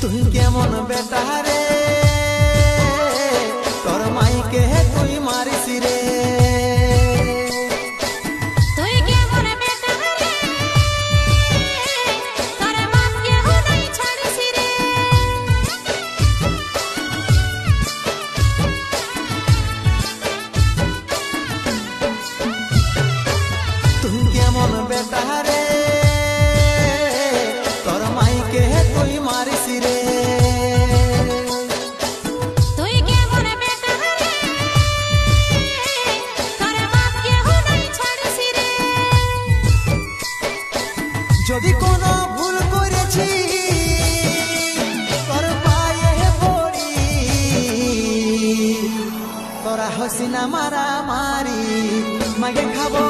তুই কেমন বেটা রে, তোর মাইকে তুই মারিস রে। তুই কেমন বেটা রে, তোর মাকে হুদাই ছাড়িস রে। তুই কেমন বেটা রে, তোর মাইকে তুই মারিস রে। তুই কেমন বেটা রে, তোর মাকে হুদাই ছাড়িস রে। যদি কোনো ভুল করেছি তোর পায়ে পড়ি, তোরা হসিনা মারা মারি মাগে খাবো।